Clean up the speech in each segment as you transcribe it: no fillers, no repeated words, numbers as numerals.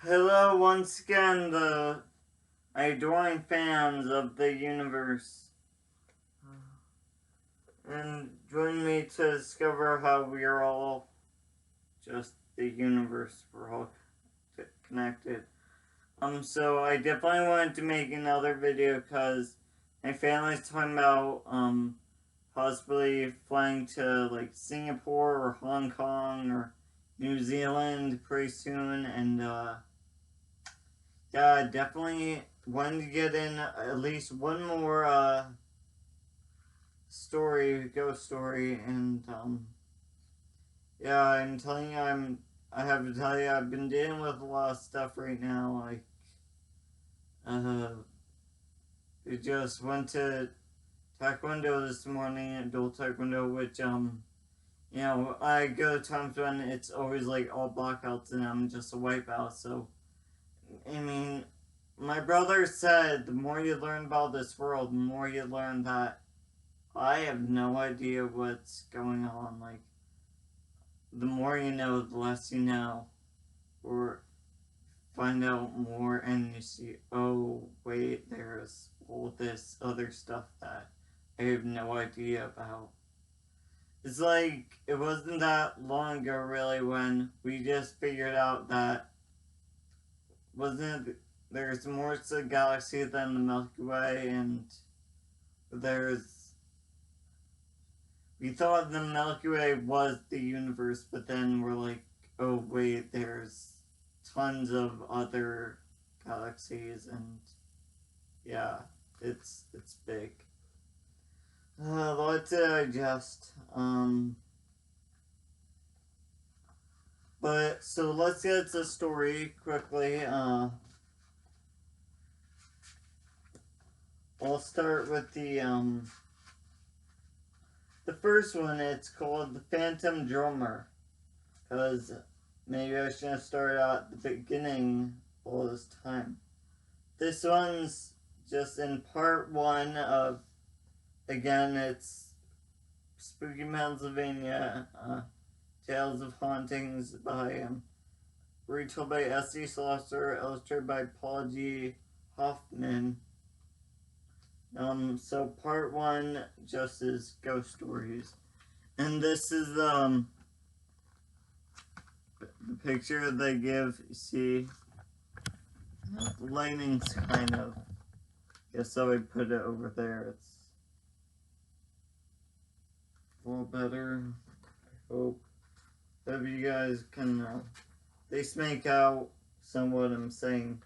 Hello once again, the adoring fans of the universe. And join me to discover how we are all just the universe. We're all connected. So I definitely wanted to make another video because my family's talking about, possibly flying to, like, Singapore or Hong Kong or New Zealand pretty soon, and, yeah, definitely wanted to get in at least one more, ghost story, and, yeah, I'm telling you, I have to tell you, I've been dealing with a lot of stuff right now, like, we just went to Taekwondo this morning, adult Taekwondo, which, I go times when it's always, like, all blackouts and I'm just a white belt, so, I mean, my brother said the more you learn about this world, the more you learn that I have no idea what's going on. Like, the more you know, the less you know. Or find out more and you see, oh, wait, there's all this other stuff that I have no idea about. It's like, it wasn't that long ago, really, when we just figured out that there's more to the galaxy than the Milky Way, and we thought the Milky Way was the universe, but then we're like, oh wait, there's tons of other galaxies, and yeah, it's big. A lot to digest. But so let's get to the story quickly. I'll start with the first one. It's called The Phantom Drummer, because maybe I should have started out at the beginning all this time. This one's just in part one of, again, it's Spooky Pennsylvania, Tales of Hauntings by, retold by S.C. Slosser, illustrated by Paul G. Hoffman. So part one just is ghost stories. And this is, the picture they give, you see, the lighting's kind of, guess I would put it over there, it's a little better, I hope. Hope you guys can, at least make out some what I'm saying.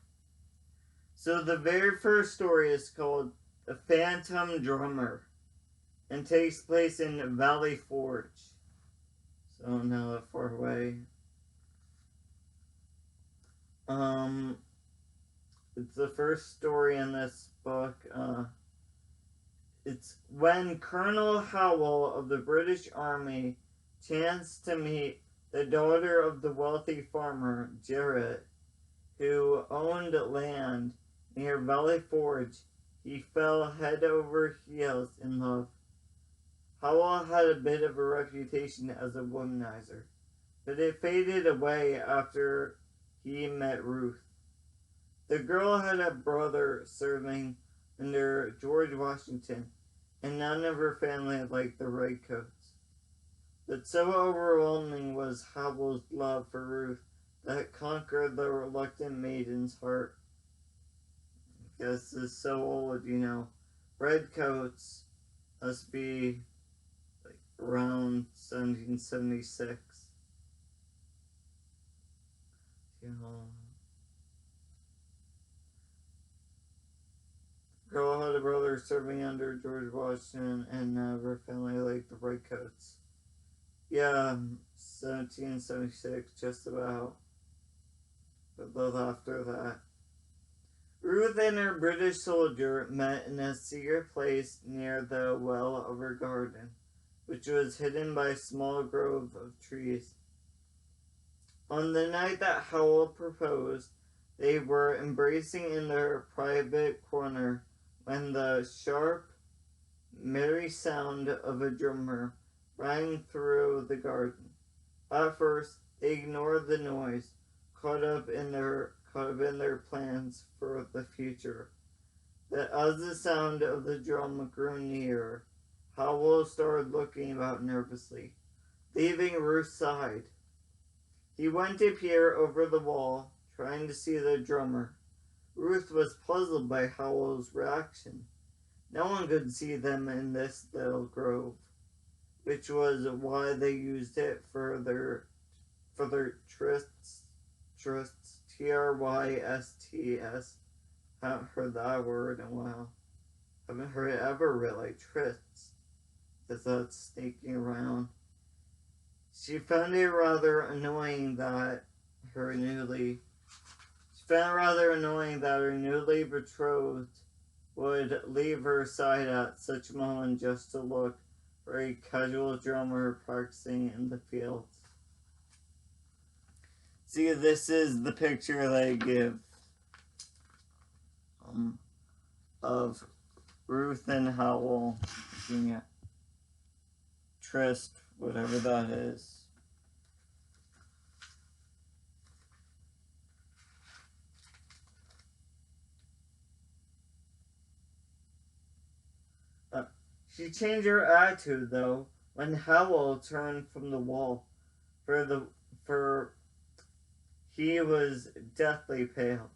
So the very first story is called The Phantom Drummer, and takes place in Valley Forge. So not that far away. It's the first story in this book. It's when Colonel Howell of the British Army chanced to meet the daughter of the wealthy farmer, Jarrett, who owned land near Valley Forge, he fell head over heels in love. Howell had a bit of a reputation as a womanizer, but it faded away after he met Ruth. The girl had a brother serving under George Washington, and none of her family liked the Redcoats. But so overwhelming was Howell's love for Ruth that it conquered the reluctant maiden's heart. I guess this is so old, Redcoats must be like around 1776. Girl had a brother serving under George Washington, and her family liked the Redcoats. Yeah, 1776, just about. But both after that. Ruth and her British soldier met in a secret place near the well of her garden, which was hidden by a small grove of trees. On the night that Howell proposed, they were embracing in their private corner when the sharp, merry sound of a drummer rang through the garden. At first, they ignored the noise, caught up in their could have been their plans for the future. But as the sound of the drum grew nearer, Howell started looking about nervously, leaving Ruth's side. He went to peer over the wall, trying to see the drummer. Ruth was puzzled by Howell's reaction. No one could see them in this little grove, which was why they used it for their trysts, Trysts. Haven't heard that word in a while. Haven't heard it ever really, trysts. Because that's sneaking around. She found it rather annoying that her newly betrothed would leave her side at such a moment just to look for a casual drummer practicing in the fields. See, this is the picture they give of Ruth and Howell looking at tryst, whatever that is. She changed her attitude, though, when Howell turned from the wall, for he was deathly pale.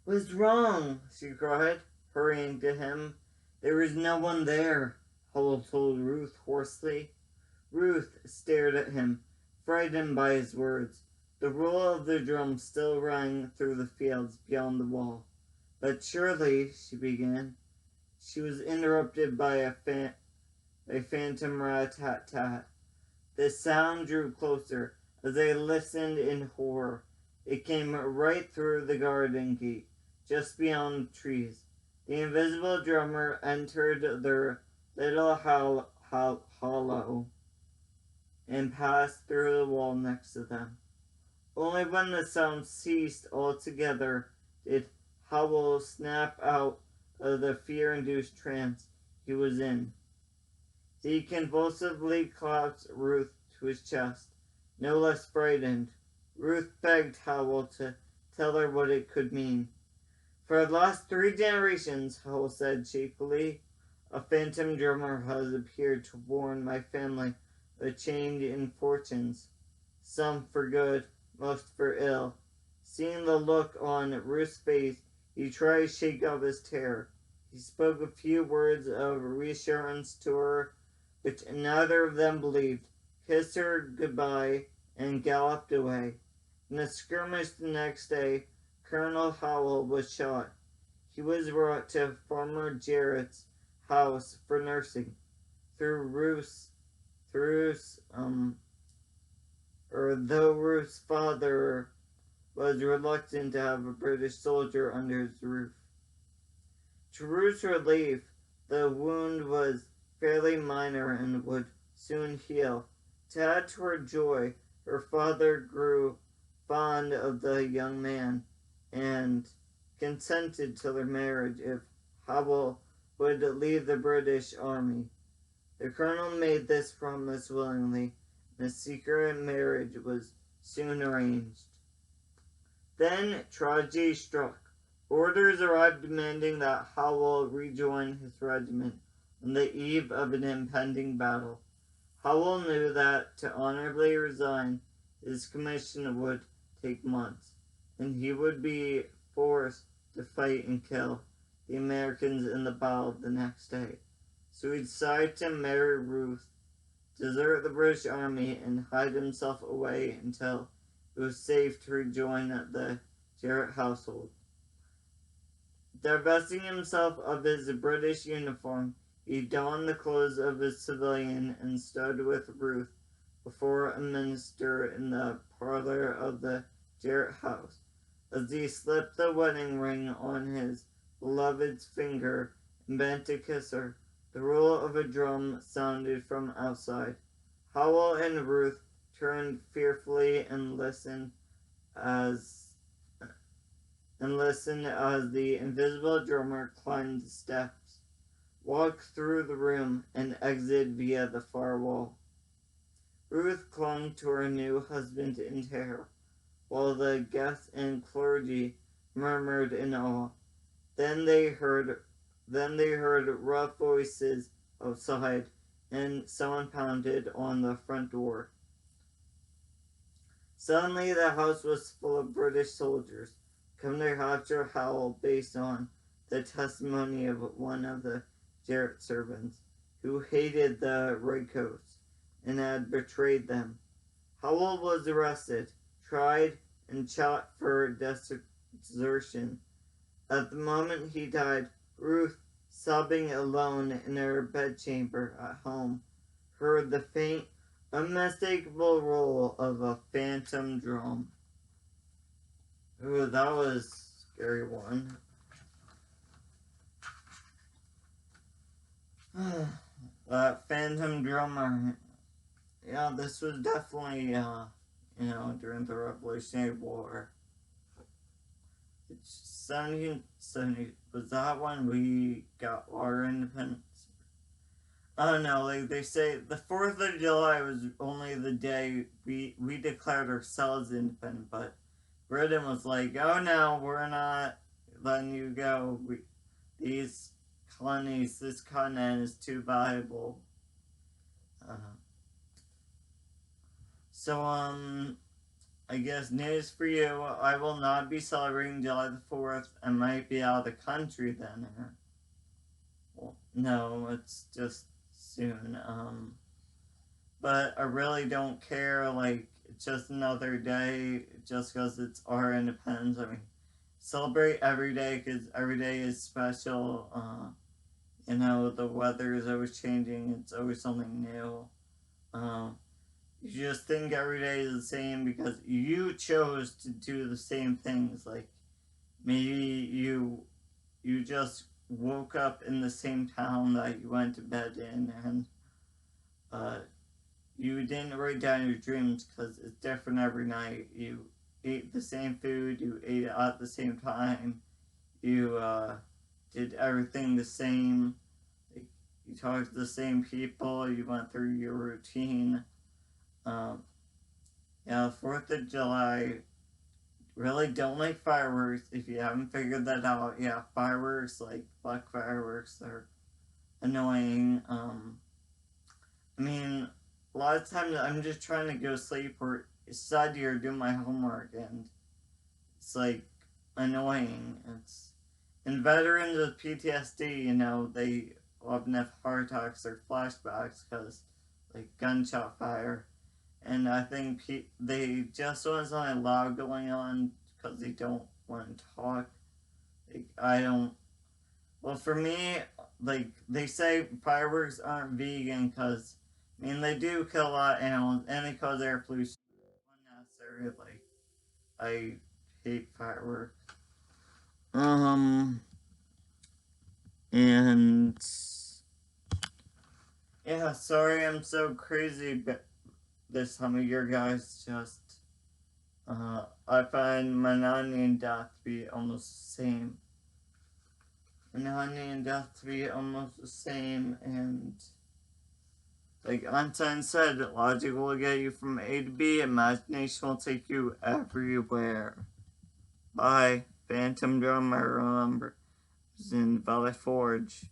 "What's wrong?" she cried, hurrying to him. "There is no one there," Howell told Ruth hoarsely. Ruth stared at him, frightened by his words. The roll of the drum still rang through the fields beyond the wall. "But surely," she began. She was interrupted by a phantom rat-tat-tat. The sound drew closer as they listened in horror. It came right through the garden gate, just beyond the trees. The invisible drummer entered their little hollow and passed through the wall next to them. Only when the sound ceased altogether did Howell snap out of the fear-induced trance he was in. He convulsively clasped Ruth to his chest, no less frightened. Ruth begged Howell to tell her what it could mean. "For the last 3 generations," Howell said shakily, "a phantom drummer has appeared to warn my family of a change in fortunes, some for good, most for ill." Seeing the look on Ruth's face, he tried to shake off his terror. He spoke a few words of reassurance to her, which neither of them believed, kissed her goodbye, and galloped away. In a skirmish the next day, Colonel Howell was shot. He was brought to Farmer Jarrett's house for nursing. Though Ruth's father was reluctant to have a British soldier under his roof. To Ruth's relief, the wound was fairly minor and would soon heal. To add to her joy, her father grew fond of the young man and consented to their marriage if Howell would leave the British Army. The colonel made this promise willingly, and a secret marriage was soon arranged. Then tragedy struck. Orders arrived demanding that Howell rejoin his regiment on the eve of an impending battle. Howell knew that to honorably resign his commission would take months, and he would be forced to fight and kill the Americans in the battle the next day. So he decided to marry Ruth, desert the British Army, and hide himself away until it was safe to rejoin the Jarrett household. Divesting himself of his British uniform, he donned the clothes of a civilian and stood with Ruth before a minister in the parlor of the Jarrett house. As he slipped the wedding ring on his beloved's finger and bent to kiss her, the roll of a drum sounded from outside. Howell and Ruth turned fearfully and listened as the invisible drummer climbed the steps, walked through the room, and exited via the far wall. Ruth clung to her new husband in terror. while the guests and clergy murmured in awe. Then they heard rough voices outside, and someone pounded on the front door. Suddenly the house was full of British soldiers, come to capture Howell based on the testimony of one of the Jarrett servants, who hated the Redcoats and had betrayed them. Howell was arrested, tried, and shot for desertion. At the moment he died, Ruth, sobbing alone in her bedchamber at home, heard the faint, unmistakable roll of a phantom drum. Ooh, that was a scary one. That phantom drummer. Yeah, this was definitely, during the Revolutionary War. 1770, was that when we got our independence? I don't know, like they say the 4th of July was only the day we declared ourselves independent, but Britain was like, oh no, we're not letting you go. These colonies, this continent is too valuable. I guess news for you, I will not be celebrating July the 4th. I might be out of the country then. Well, no, it's just soon. But I really don't care, like, it's just another day, just because it's our independence. I mean, celebrate every day, because every day is special. The weather is always changing, it's always something new. You just think every day is the same because you chose to do the same things. Like, maybe you just woke up in the same town that you went to bed in, and you didn't write down your dreams because it's different every night. You ate the same food, you ate it at the same time, you did everything the same. Like, you talked to the same people, you went through your routine. 4th of July, really don't like fireworks if you haven't figured that out. Yeah, fireworks, like black fireworks, are annoying. I mean, a lot of times I'm just trying to go to sleep or study or do my homework, and it's like annoying. And veterans with PTSD, they often have heart attacks or flashbacks because, like, gunshot fire. And I think they just want something loud going on because they don't want to talk. For me, like, they say fireworks aren't vegan because, they do kill a lot of animals and they cause air pollution. Unnecessary, like, I hate fireworks. And, yeah, sorry I'm so crazy, but this time of year, guys, just, I find Manani and death to be almost the same. And, like Einstein said, logic will get you from A to B, imagination will take you everywhere. Bye. Phantom Drum, I remember, it was in Valley Forge.